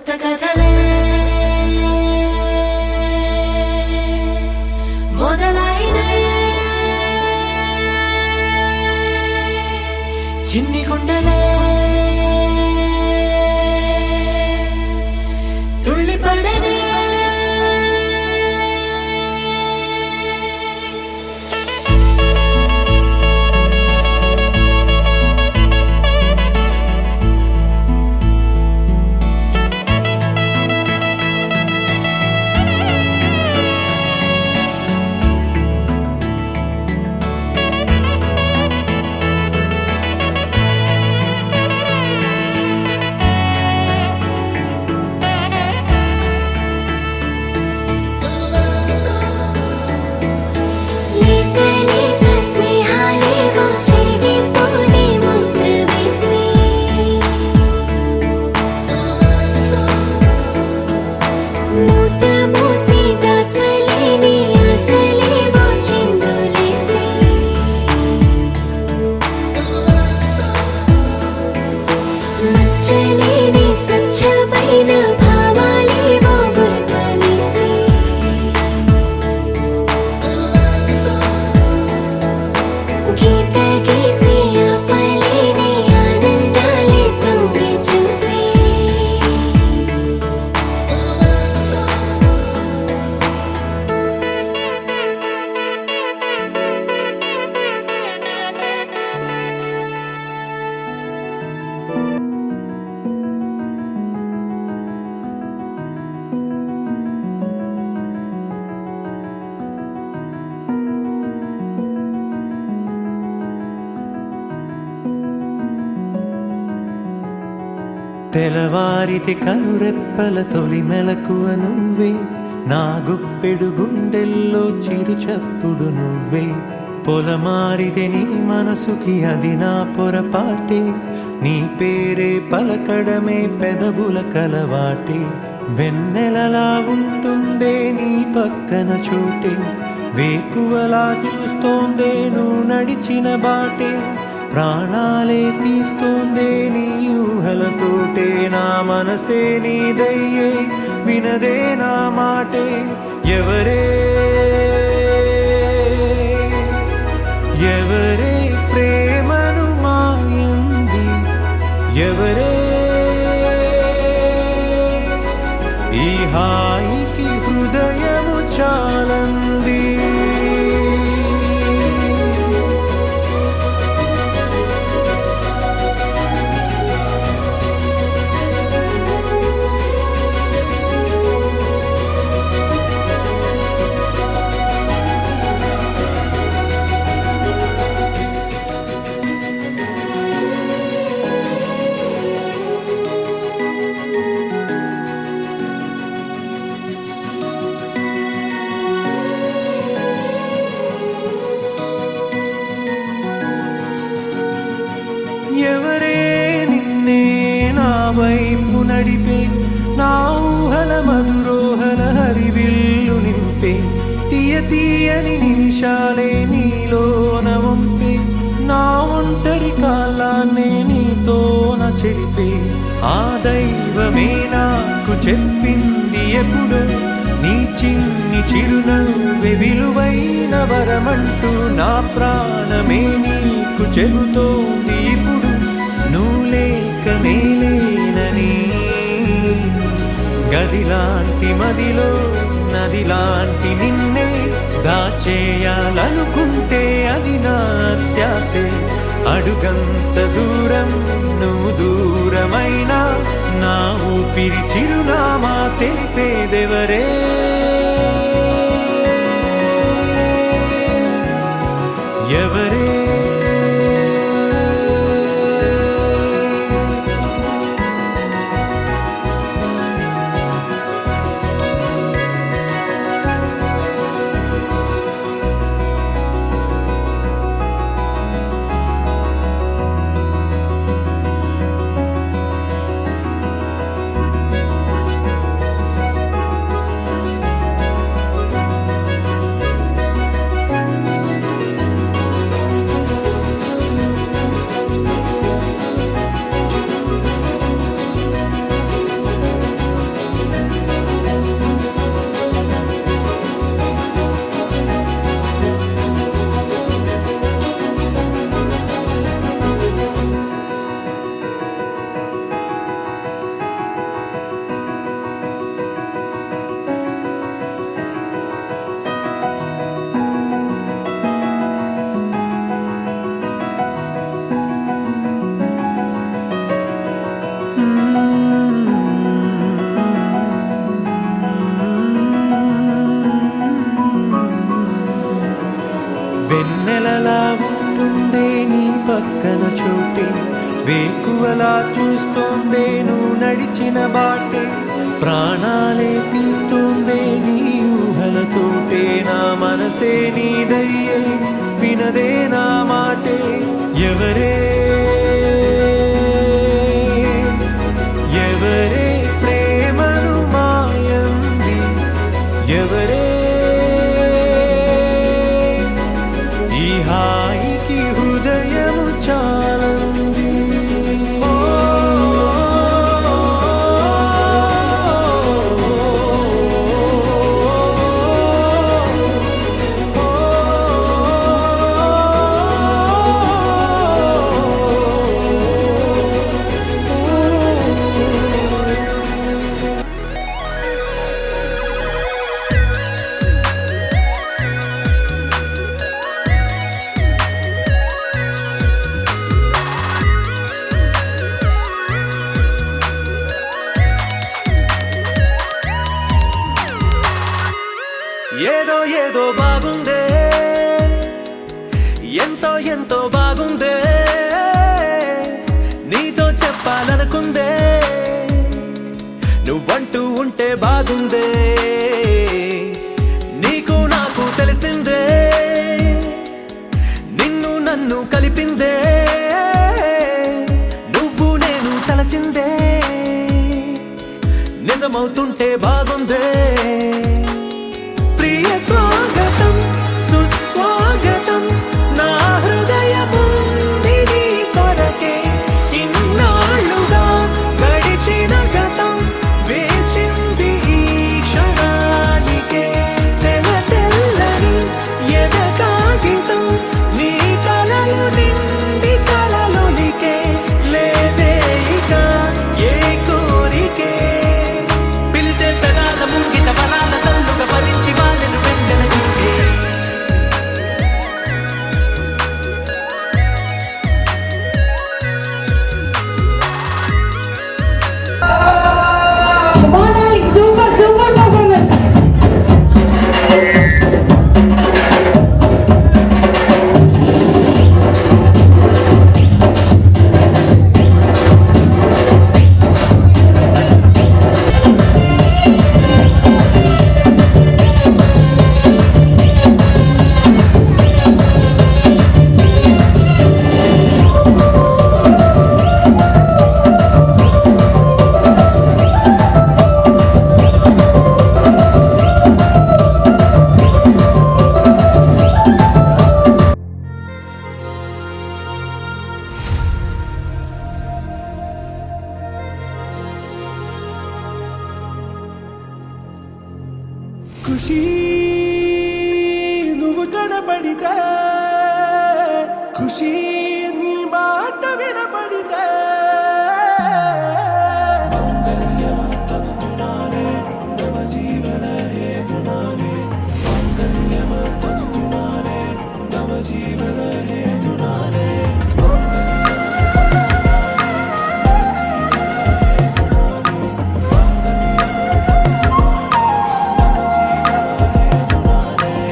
కొత్త కథలే మొదలైనయే చిన్ని గుండెలే తుళ్ళిపడనే తెలవారితి కనురెప్పల తొలి మెలకువ నువ్వే, నా గుప్పెడు గుండెల్లో చిరు చప్పుడు నువ్వే. పొలమారితే నీ మనసుకి అది నా పొరపాటే, నీ పేరే పలకడమే పెదవుల కలవాటే. వెన్నెలలా ఉంటుందే నీ పక్కన చోటే, వేకువలా చూస్తోందే నువ్వు నడిచిన బాటే. ప్రాణాలే తీస్తోందే నీ ఊహలతోటే, నా మనసే నీదయ్యే వినదే నా మాటే. ఎవరే ఎవరే ప్రేమను మాయంది, ఎవరే ఈ హాయికి హృదయము చాలంది. ఎవరే నిన్నే నా వైపు నడిపే, నా ఊహల మధురోహల హరివిల్లు నింపే. తీయ తీయని నిమిషాలే నీలోన వంపే, నా ఒంటరి కాలాన్నే నీతోన చెరిపే. ఆ దైవమే నాకు చెప్పింది ఎప్పుడు, నీ చిన్ని చిరునవ్వే విలువైన వరమంటూ. నా ప్రాణమే నీకు చెబుతోంది ఇప్పుడు, నువ్వు లేక నేలేనని. గదిలాంటి మదిలో నదిలాంటి నిన్నే దాచేయాలనుకుంటే అది నా అత్యాసే. అడుగంత దూరం నువ్వు దూరమైనా, నా ఊపిరి చిరునామా తెలిపేదెవరే. ఎవరే తెలిసిన బాటే ప్రాణాలే తీస్తుందే నీ ఊహలతోటే నా మనసే నీదయ్యే వినదే నా మాటే ఎవరే ఎవరే ప్రేమను మాయంది ఎవరే ఈ హాయికి హృదయము చాలంది ఏదో ఏదో బాగుందే ఎంతో ఎంతో బాగుందే నీతో చెప్పాలనుకుందే నువ్వంటూ ఉంటే బాగుందే నీకు నాకు తెలిసిందే నిన్ను నన్ను కలిపిందే నువ్వు నేను తలచిందే నిజమవుతుంటే బాగుందే ప్రియ స్వాగతం సుస్వాగతం నా హృదయముంది నీ కొరకే ఇన్నాళ్ళుగా గడిచిన గతం వేచింది ఈ క్షణానికే తెల తెల్లని ఎద కాగితం నీ కలలు నిండి కలలొలికే లేదే ఇక ఏ కోరికే పిలిచే పెదాల ముంగిట వరాల సల్లుగా భరించి వాళ్ళను వెంటనే చూడే Darling, super performance. ఖుషి నువ్వు కనబడితే ఖుషి నీ మాట వినబడితే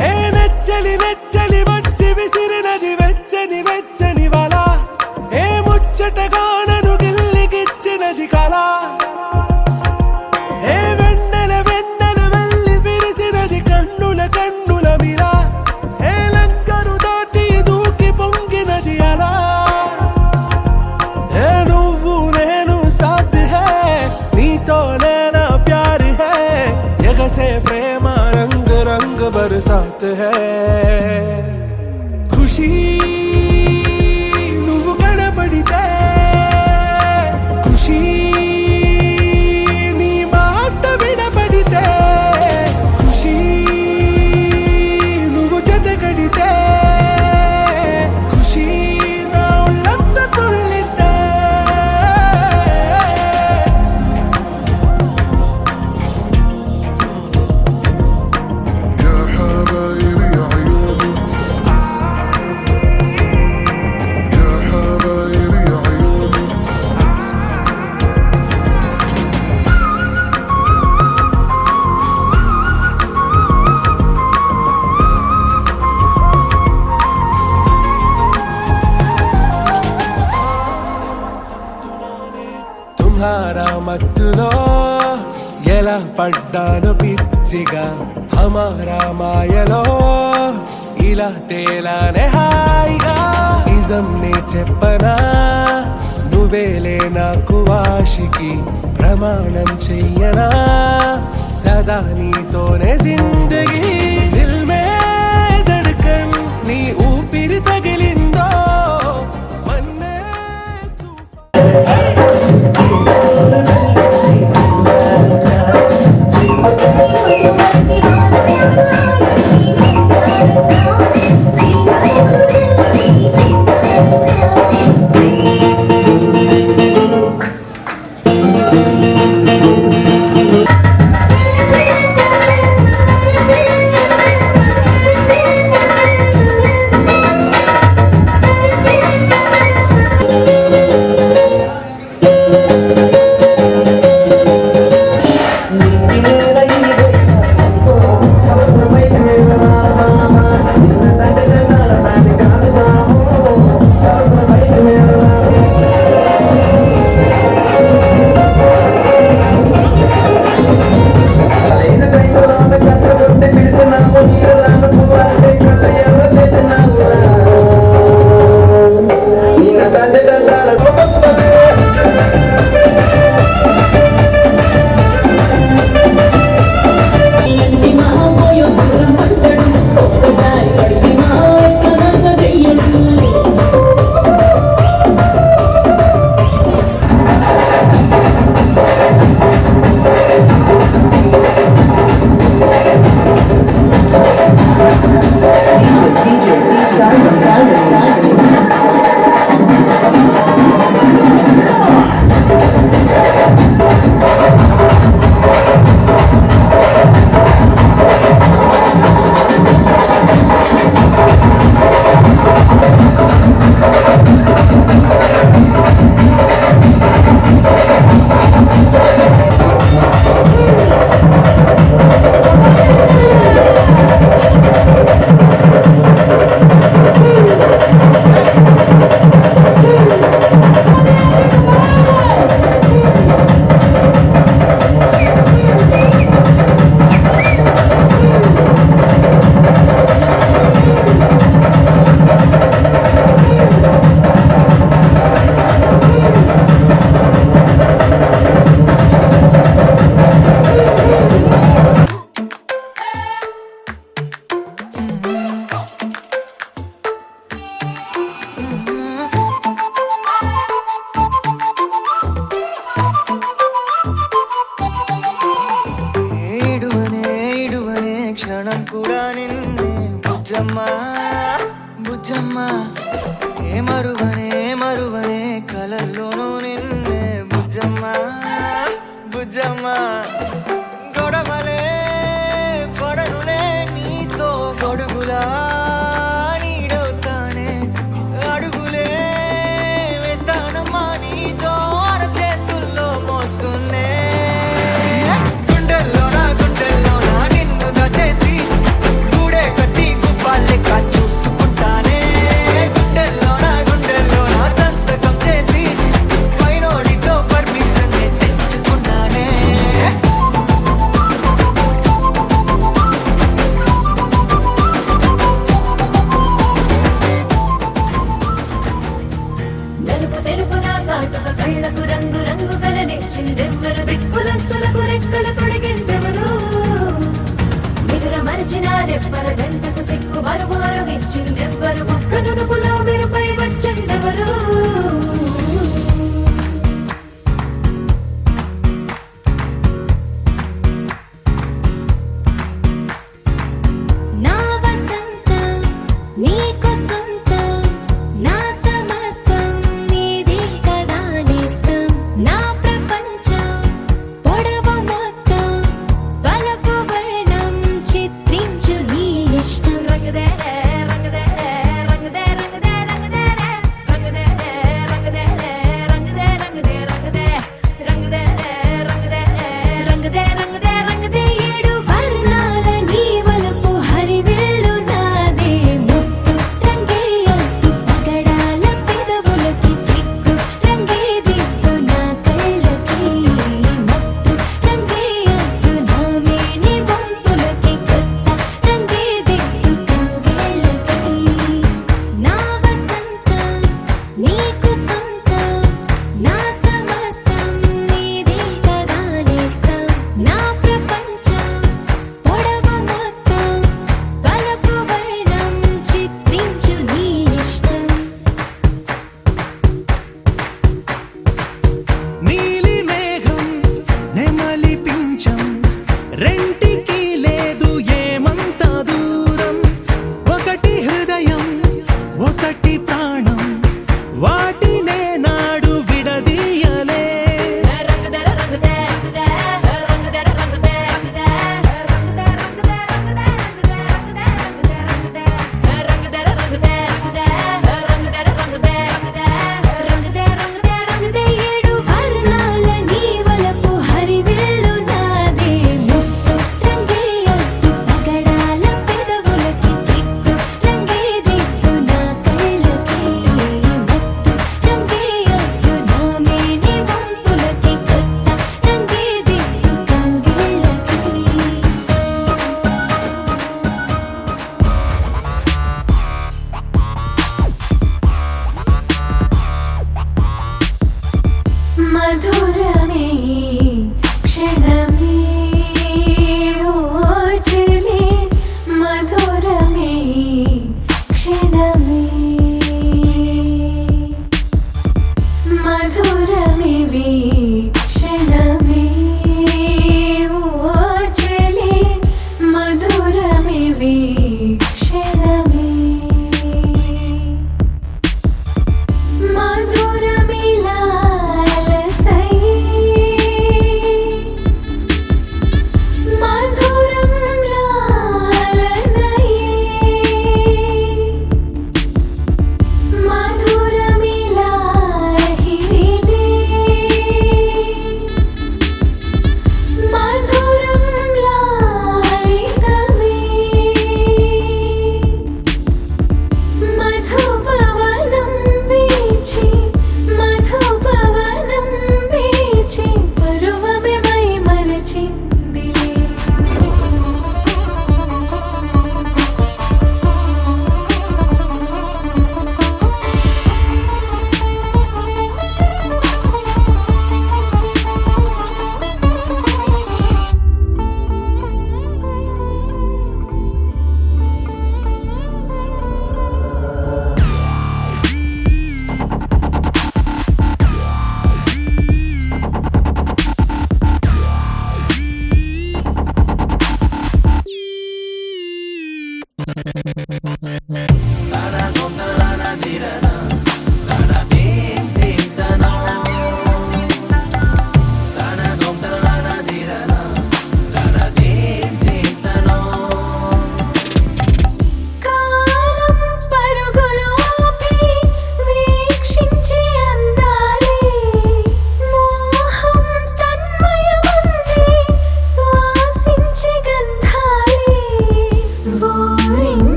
హే నెచ్చలి నెచ్చలి వచ్చి విసిరినది వెచ్చని వెచ్చని వల ఏ ముచ్చటగా నన్ను గిల్లిగిచ్చినది కళ ఏ వెన్నెల వెన్నెల వెళ్ళి విరిసినది కన్నుల కన్నుల మిల ఏ లంకరు దాటి దూకి పొంగినది అలా ఏ నువ్వు నేను సాథ్ హే నీతో నేనా ప్యార్ హే ఎగసే ప్రేమ రంగ్ రంగ్ బరసాత్ హే ఖుషి నువ్వు కనబడితే ఖుషి నీ మాట వినబడితే ఖుషి నువ్వు జతగడితే ఖుషి నా ఒళ్ళంత తుళ్ళితే يا حبايبي يا عيوني ఎలా పడ్డాను పిచ్చిగా హమారా మాయలో ఇలా తేలానే హాయిగా నిజం నే చెప్పనా నువ్వేలే నాకు ఆశికి ప్రమాణం చెయ్యనా సదా నీతోనే జిందగీ దిల్ మే ధడ్కన్ నీ ఊపిరి తగిలిందో మన్నే క్షణం కూడా నిన్నే బుజ్జమ్మా బుజ్జమ్మా ఏ మరువనే కలల్లోనూ నిన్నే బుజ్జమ్మా బుజ్జమ్మా గొడవలే పడనులే నీతో గొడుగులా నీడవుతానే అడుగులే వేస్తానమ్మా నీతో అరచేతుల్లో మోస్తున్నే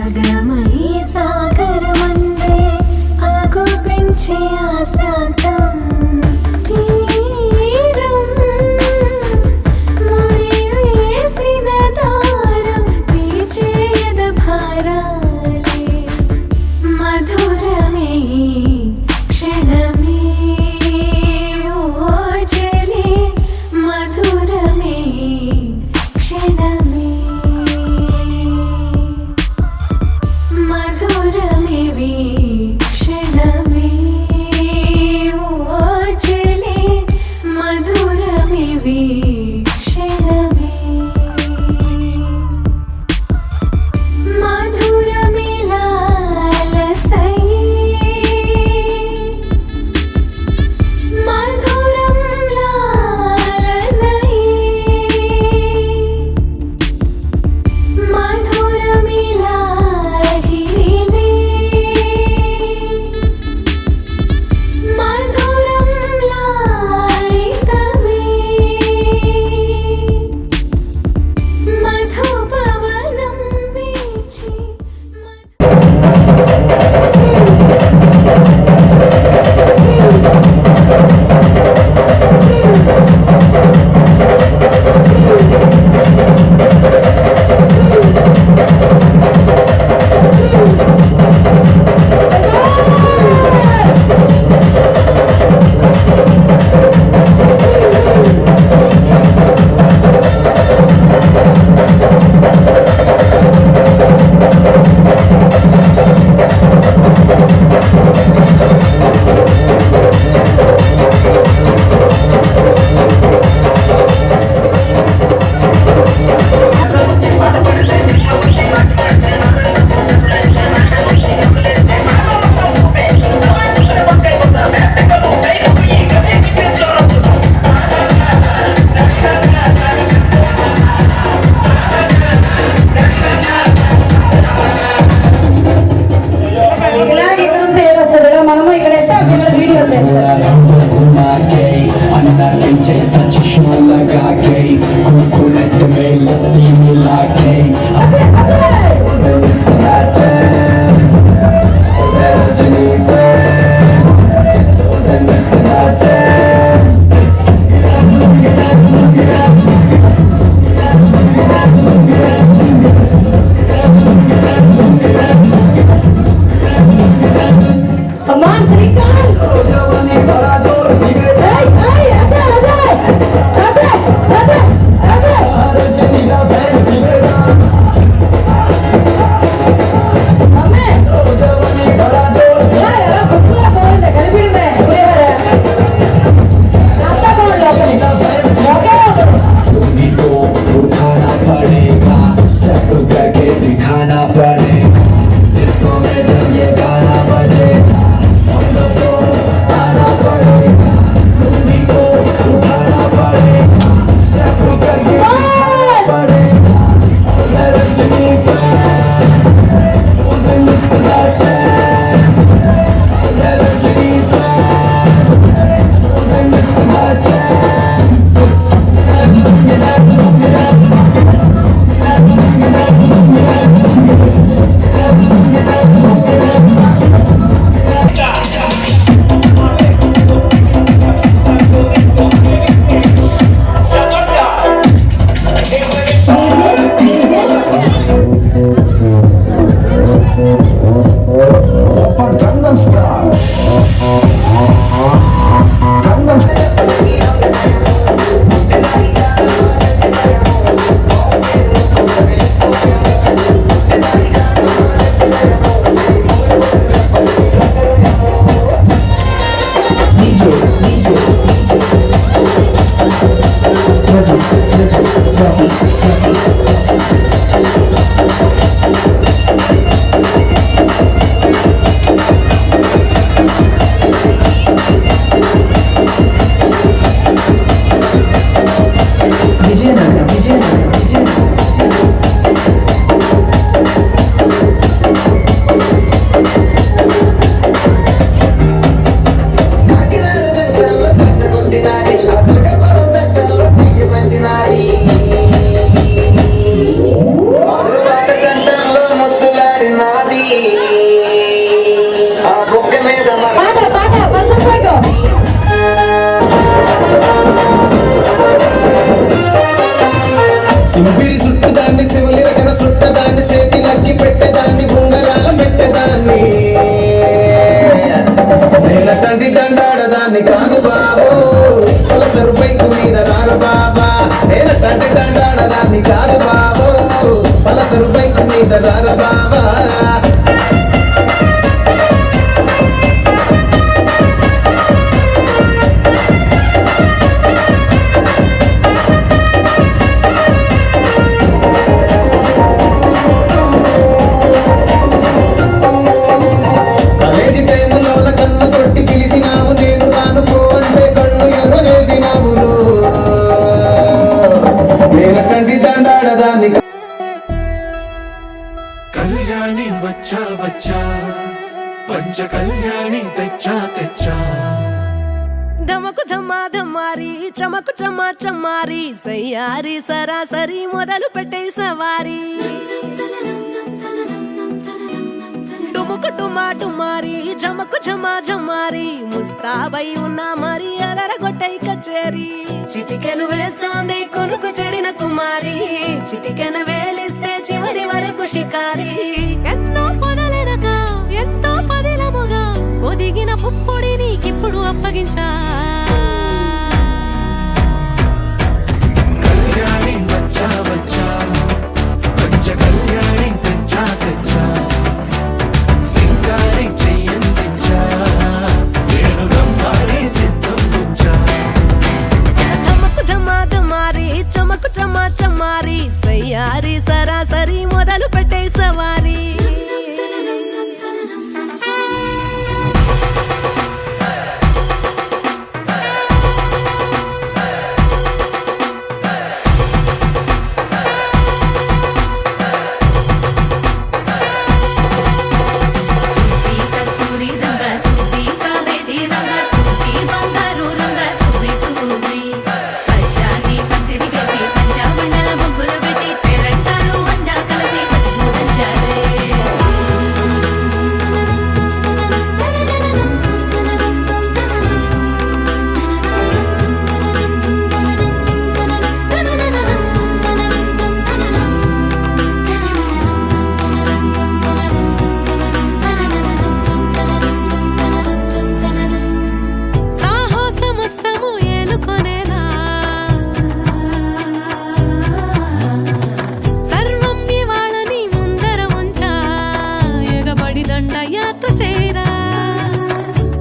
ఆగమై సాగరమందే ఆగు పెంచే ఆశాంతం తీరం ముడివేసిన దారం తీర్చేద భారాలే మధురమే క్షణమే ఓ చెలి మధురమే క్షణమే మధురమే క్షణమే ఓ చెలి మధురమే క్షణమే మధురమిలాలసై మధురం లాలనై మధురమిలాహిరిలే మధురం లాలితమే మధుపవనం వీచి ఇలా ఇక్కడ ఉంటే ఏదొస్తుంది ఇలా మనము ఇక్కడ వేస్తే ఆ పిల్లలు వీడియో చేస్తారు Such a show like I gave, coconut to me, let's see me like a. Then it's a time, that's an event. Then it's a time. Come on, Srikant. Hey, ఆ బుగ్గ మీద పాట పాట పంచప్రగో సింపిరి చుట్టదాన్ని శివలి రకన చుట్టదాన్ని సేతి నక్కి పెట్టేదాన్ని ఉంగరాల పెట్టేదాన్ని నేనటండి దండాడదాన్ని కాదు బాబు పలసరు బైకు మీద రార బాబా నేనటండి దండాడదాన్ని కాదు బాబు పలసరు బైకు మీద రార బాబా కళ్యాణి వచ్చా వచ్చా పంచ కళ్యాణి తెచ్చా తెచ్చా ధమకు ధమా ధమారి చమకు చమా చమారి సయ్యారి సరాసరి మొదలు పెట్టే సవారి డుముకు టుమా టుమారి జమకు ఝమా ఝమారి ముస్తాబై ఉన్నా మరి అలరగొట్టై కచేరి చిటికెను వేస్తోంది కొనుకు చెడిన కుమారి చిటికెను వేలిస్తే చివరి వరకు షికారి ఎన్నో పొదలెనక ఎంతో పదిలముగా ఒదిగిన పుప్పొడి నీకిప్పుడు అప్పగించా కళ్యాణి వచ్చా వచ్చా పంచ కళ్యాణి తెచ్చా తెచ్చా సింగారి చెయ్యందించా నేను గమ్మారి సిద్ధం ఉంచా ధమకు ధమా ధమారి చమకు చమా చమారి సయ్యారి సరాసరి మొదలు పెట్టే సవారి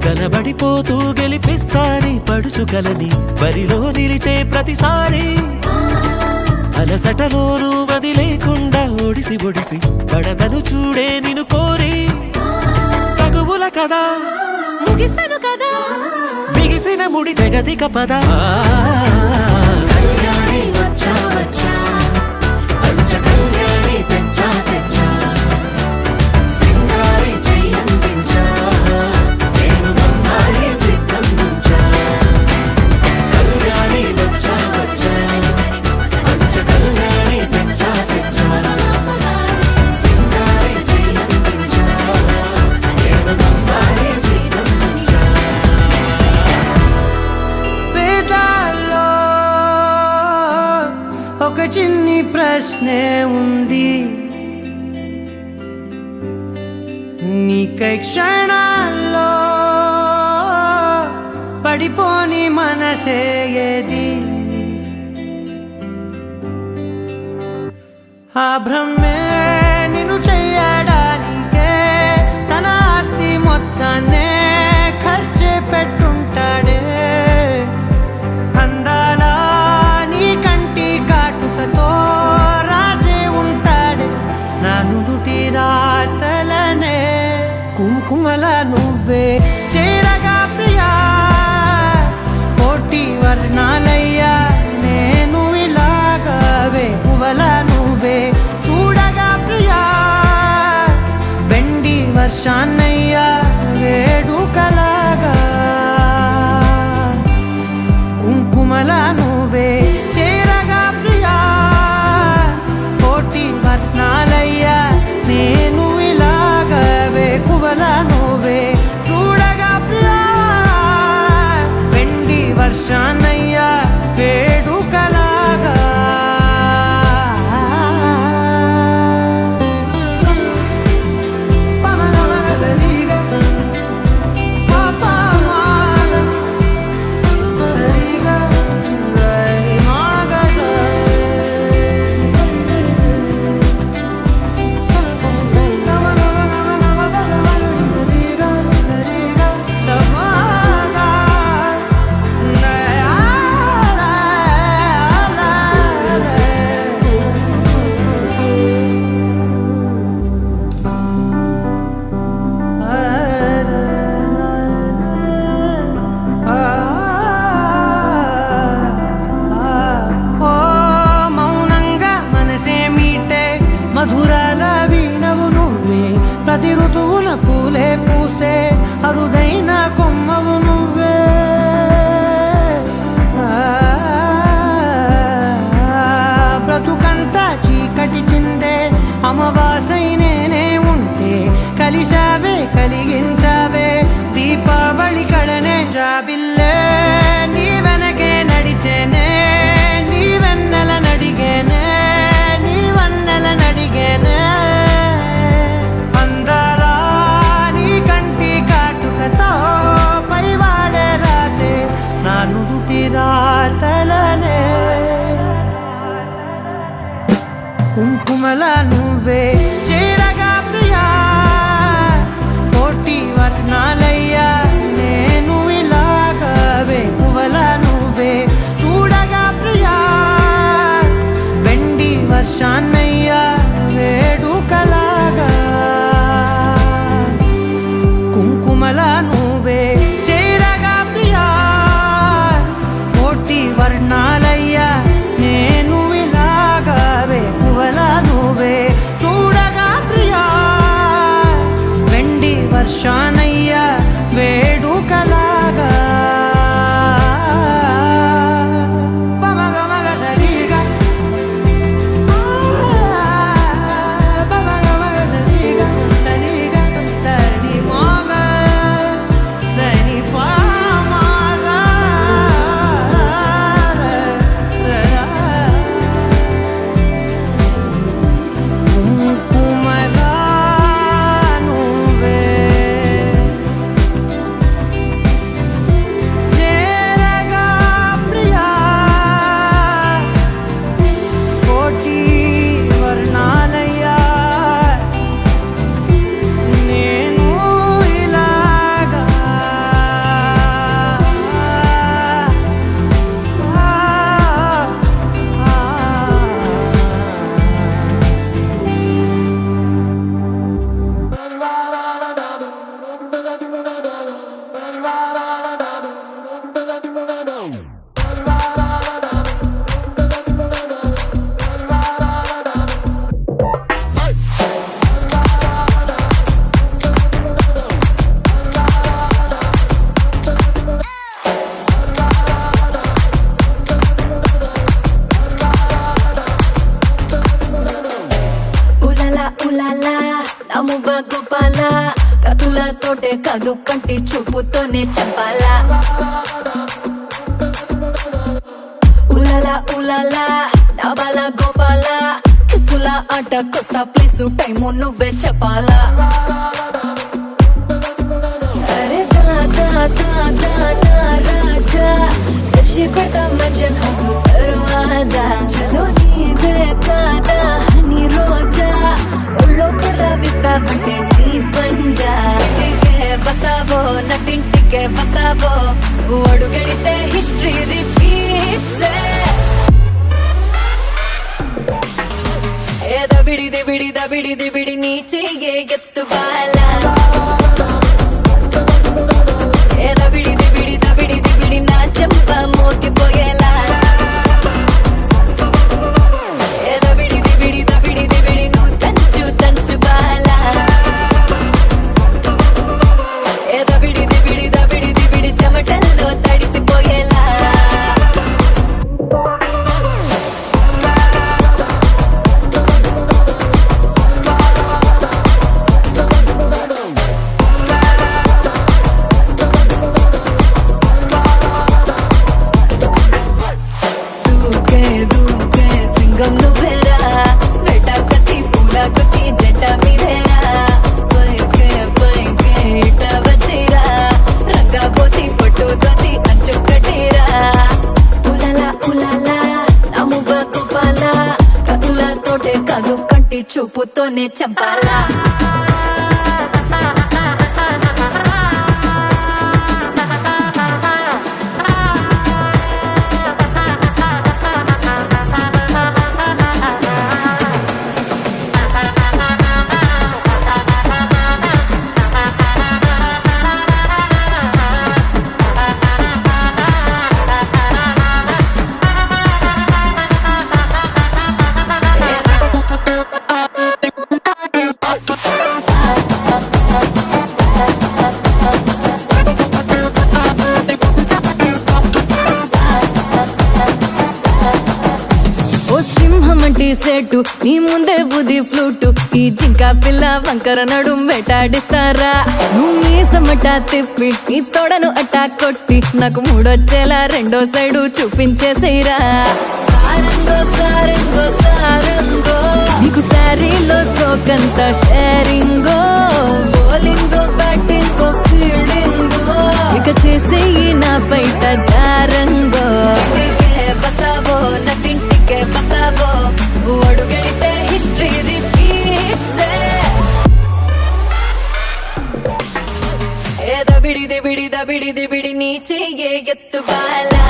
కనబడిపోతూ గెలిపిస్తాని పడుచుకలని బరిలో నిలిచే ప్రతిసారి అలసటలోనూ వదిలేకుండా ఒడిసి ఒడిసి పడదను చూడే నిన్ను కోరి తగువుల కదా ముగిసెను కదా బిగిసిన ముడి తెగదిక పద కళ్యాణి వచ్చా వచ్చా పంచ కళ్యాణి తెచ్చా తెచ్చా సింగారి చెయ్యందించా నేను గమ్మారి సిద్ధం ఉంచా కళ్యాణి వచ్చా వచ్చా పంచ కళ్యాణి తెచ్చా తెచ్చా సింగారి చెయ్యందించా నేను గమ్మారి సిద్ధం ఉంచా వేదాల్లో ఒక చిన్ని ప్రశ్నే ఉంది నీకై క్షణాల్లో పడిపోని మనసే ఏది ఆ భ్రమే నిన్ను చెయ్యడానికే తన ఆస్తి మొత్తాన్నే ఖర్చు పెట్టుంటాడే అందాల నీ కంటి కాటుకతో రాసే ఉంటాడే నా నుదుటి రాతలనే కుంకుమల నువ్వే చేరగా ప్రియా కోటి వర్ణాలయ్యా నేను ఇలాగవే పువ్వల నువ్వే చూడగా ప్రియా వెండి వర్షాన్నయ్యా వేడుకలాగా కుంకుమల నువ్వే చేరగా ప్రియా కోటి వర్ణాలయ్యా నేను ఇలాగా అరుదైన కొమ్మవు నువ్వే బ్రతుకంతా చీకటి చిందే అమవాసై నేనే ఉంటే కలిశావే కలిగించావే దీపావళి కళనే జాబిల్లే నీ వెనకే నడిచేనే నీ వెన్నెల నడిగేనే నీ వన్నెల నడిగేనే అందరా నీ కంటి కాటుకతో పైవాడే రాసే నా నుదుటి రాతలనే కుంకుమల నువ్వే చేరగా ప్రియా కోటి వర్ణాలయ్యా నేను ఇలాగవే పువ్వుల నువ్వే చూడగా ప్రియా వెండి వర్షాన్నయ్యా వేడుకలాగా కుంకుమల నువ్వే చేరగా ప్రియా కోటి వర్ణాలయ్యా నేను ఇలాగవే పువ్వుల నువ్వే చూడగా ప్రియా వెండి వర్షానయ్యా వేడుకలాగా గోపాల కతులతోటే కాదు కంటి చూపుతోనే చంపాలా ఉలలా ఉలలా డబాల గోపాల కిసుల ఆట కొస్తా ప్లేసు టైము నువ్వే చెప్పాలా అరే దాదా దాదా నా రాజా కషి కొట్ట మజన్ హౌస్ దర్వాజా చలో నీదే కాదా హనీ రోజా ఒళ్ళో కర్ర బిత్తావంటే నీ పంజా ఇంటికే బస్తావో నటింటికే బస్తావో అడుగెడితే హిస్టరీ రిపీట్స్ ఏ దబిడి బిడి నీ చెయ్యే ఎత్తు బాలా ఏ దబిడి బిడి నా చెంప మోగిపోయేలా ఏ దబిడి బిడి నువ్వు తంచు బాలా ఏ దబిడి బిడి చెమటల్లో తడిసిపోయేలా కాదు కంటి చూపుతోనే చంపాలా సెట్టు నీ ముందే బుద్ధి ఫ్లూటు ఈ జింకా పిల్ల వంకర నడుం వేటాడిస్తారా నువ్వు మీసమట తిప్పి నీ తోడను అట్టా కొట్టి నాకు మూడొచ్చేలా రెండో సైడు చూపించేసేరా సారంగో సారంగో సారంగో నీకు శారీలో సోకంత షేరింగో బౌలింగో బ్యాటింగో ఫీల్డింగో ఇక చేసేయి నా బయట జారంగో బస్తావో నటింటికే బస్తావో అడుగడితే హిస్టరీ రిపీట్స్ ఏ దబిడి దిబిడి దబిడి దిబిడి నీ చెయ్యే ఎత్తు బాలా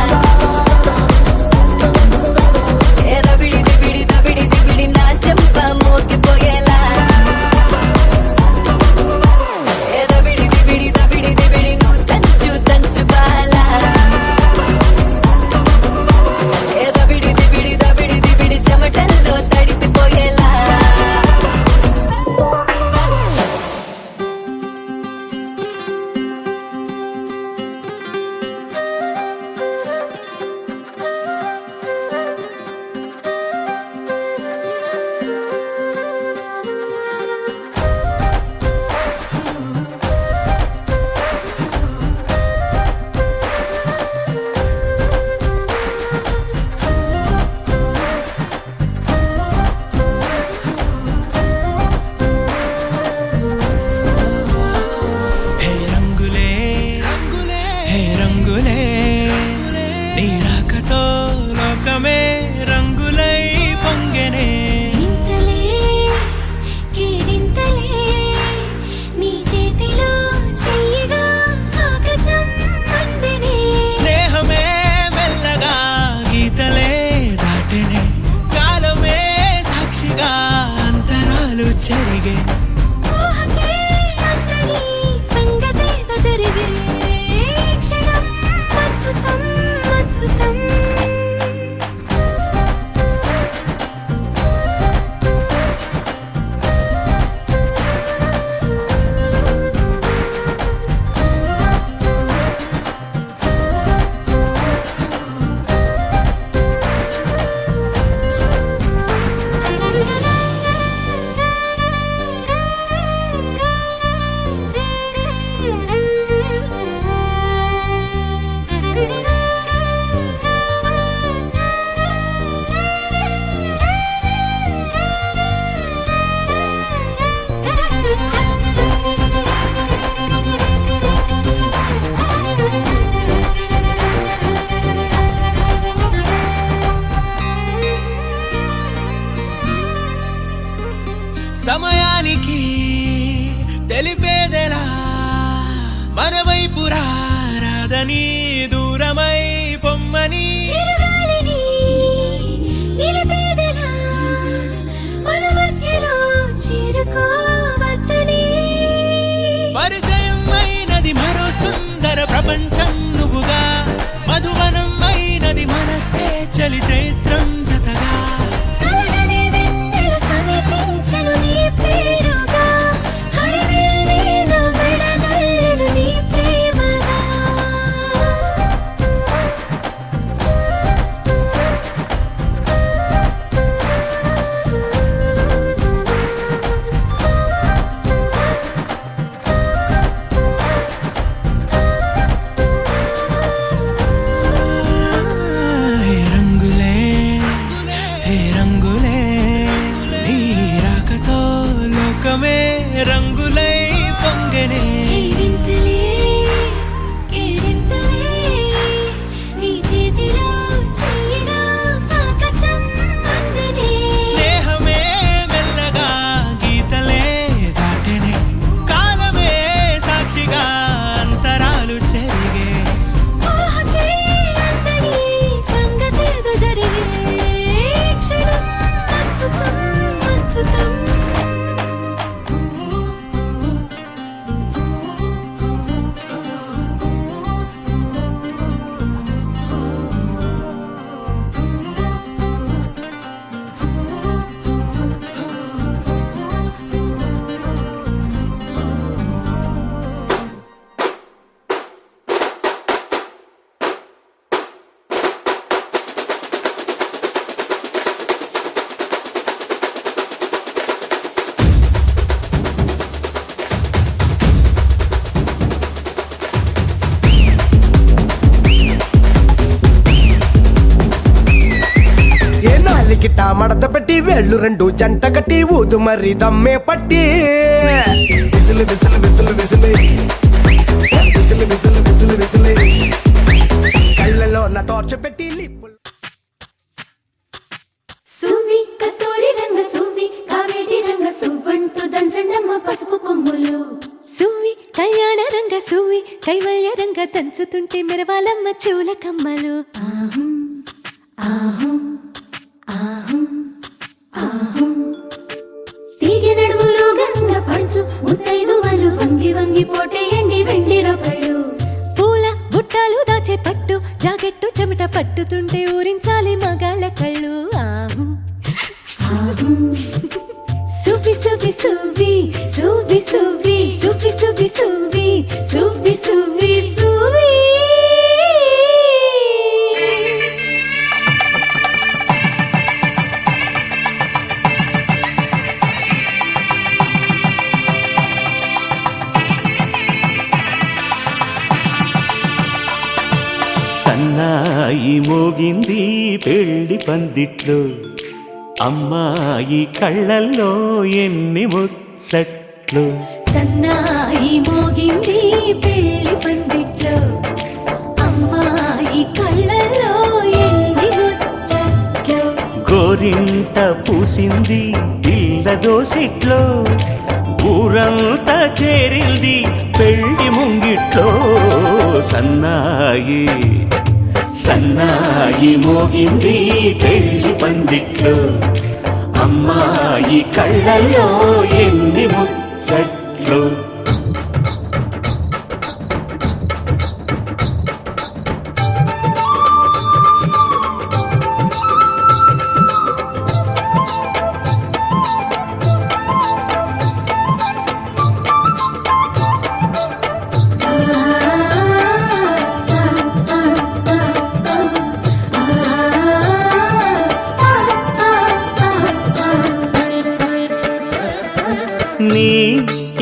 ఏ దబిడి దిబిడి దబిడి దిబిడి నా చెంప మోగిపోయేలా ఏ దబిడి దిబిడి దబిడి దిబిడి నువ్వు తంచు తంచు బాలా ఏ దబిడి దిబిడి దబిడి దిబిడి చెమటల్లో తడిసిపోయేలా హే రంగులే హే రంగులే నీ రాకతో లోకమే రంగులై పొంగెనే ఇంతలే కేరింతలే నీ చేతిలో చెయ్యగా ఆకాశం అందెనే స్నేహమే మెల్లగా గీతలే దాటెనే కాలమే సాక్షిగా అంతరాలు చెరిగే ఊహకే అందరి సంగతేదో జరిగే క్షణం అద్భుతం అద్భుతం సమయానికి తెలిపేదెలా మన వైపు రాదని దూరమై పొమ్మని చిరుగాలిని నిలిపేదెలా మన మధ్యలో చేరుకోవద్దని పరిచయం అయినది మరో సుందర ప్రపంచం నువ్వుగా మధువనం అయినది మనస్సే చలి చైత్రం జతగా కలగనే వెన్నెల సమీపించను నీ పేరుగా హరివెల్లి నా మెడనల్లను నీ ప్రేమగా హే రంగులే హే రంగులే నీ రాకతో లోకమే రంగులై పొంగెనే వింతలే కేరింతలే నీ చేతిలో చెయ్యగా ఆకాశం అందెనే స్నేహమే మెల్లగా గీతలే దాటెనే కాలమే సాక్షిగా అంతరాలు చెరిగే ఊహకే అందరి సంగతేదో జరిగే క్షణం అద్భుతం అద్భుతం మడత పెట్టి వేళ్ళు రెండు జంట కట్టి ఊదు మరి దమ్మే పట్టి విసిలి విసిలి విసిలి విసిలి విసిలి విసిలి విసిలి విసిలి కళ్ళలో నా టార్చ్ పెట్టి సువ్వి కస్తూరి రంగ సువ్వి కావేటి రంగ సువ్వంటూ దంచండమ్మ పసుపు కొమ్ములు సువ్వి కళ్యాణ రంగ సువ్వి కైవల్య రంగ దంచుతుంటే మెరవాలమ్మ చెవుల కమ్మలు ఆహం ఆహం ఆహం ఆహం తీగ నడుములు గంగ పంచు ముత్తైదువలు వంగి వంగి పోటేయండి వెండి రొకళ్ళు పూల బుట్టాలు దాచే పట్టు జాకెట్టు చెమట పట్టుతుంటే ఊరించాలి మగాళ్ళ కళ్ళు ఆహం ఆహం సువ్వి సువ్వి సువ్వి సువ్వి సువ్వి సువ్వి సువ్వి సువ్వి సువ్వి సువ్వి సువ్వి సన్నాయి మోగింది పెళ్లి పందిట్లో అమ్మాయి కళ్ళల్లో ఎన్ని ముచ్చట్లు సన్నాయి మోగింది పెళ్లి పందిట్లో అమ్మాయి కళ్ళల్లో ఎన్ని ముచ్చట్లు గోరింట పూసింది పిల్ల దోసిట్లో ఊరంతా చేరింది పెళ్లి ముంగిట్లో సన్నాయి సన్నాయి మోగింది పెళ్లి పందిట్లో అమ్మాయి కళ్ళల్లో ఎన్ని ముచ్చట్లు నీ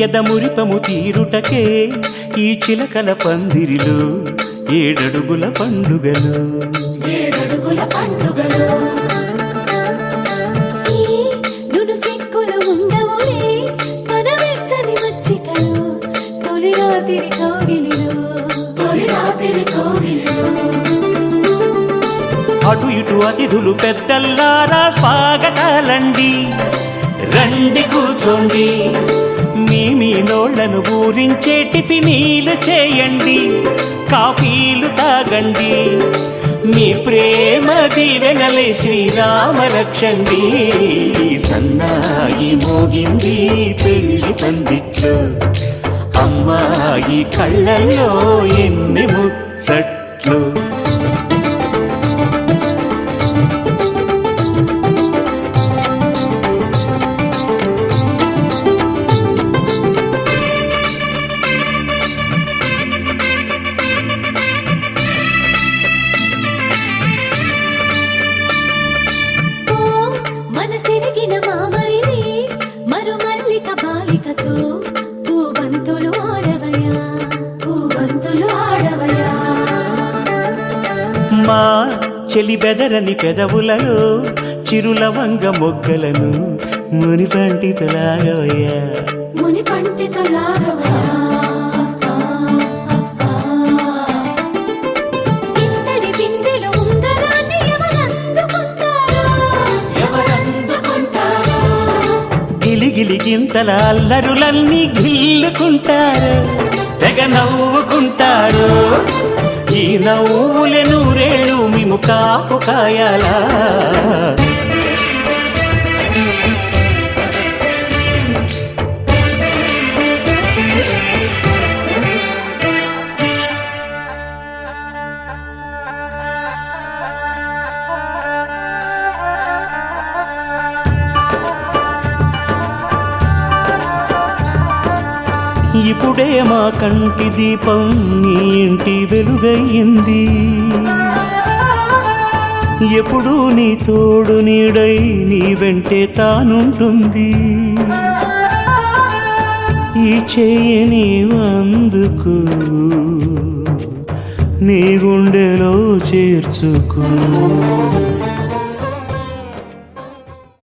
ఎదమురిపము తీరుటకే ఈ చిలకల పందిరిలో ఏడడుగుల పండుగలు ఏడడుగుల పండుగలు ఈ నును సిక్కులు ఉండవులే తన వెచ్చని మచ్చికలు తొలి రాత్రి కోగిలిలో తొలి రాత్రి కోగిలిలో అటు ఇటు అతిథులు పెద్దల్లారా స్వాగతాలండి రండి కూర్చోండి మీ నోళ్లను ఊరించే టిఫినీలు చేయండి కాఫీలు తాగండి మీ ప్రేమ దీవెనలే శ్రీరామ రక్షండి సన్నాయి మోగింది పెళ్లి పందిట్లో అమ్మాయి కళ్ళల్లో ఎన్ని ముచ్చట్లు మనసిరిగిన మామరిది మరు మల్లిక బాలికతో పూబంతులు ఆడవయా పూబంతులు ఆడవయా మా చెలి బెదరని పెదవులలో చిరులవంగ మొగ్గలను మునిపంటితో లాగవయ్యా ముని పంటితో లాగవయా ఇంతడి బిందెలో ఉంగరాన్ని ఎవరందుకుంటారో గిలిగిలి గింతల అల్లరులన్నీ గిల్లుకుంటారు తెగ నవ్వుకుంటారు ఈ నవ్వులే నూరేళ్ళు మేము కాపు కాయాలా ఇప్పుడే మా కంటి దీపం నీ ఇంటి వెలుగయ్యింది ఎప్పుడు నీ తోడు నీడై నీ వెంటే తానుంటుంది ఈ చెయ్యి నీవందుకు నీ గుండెలో చేర్చుకో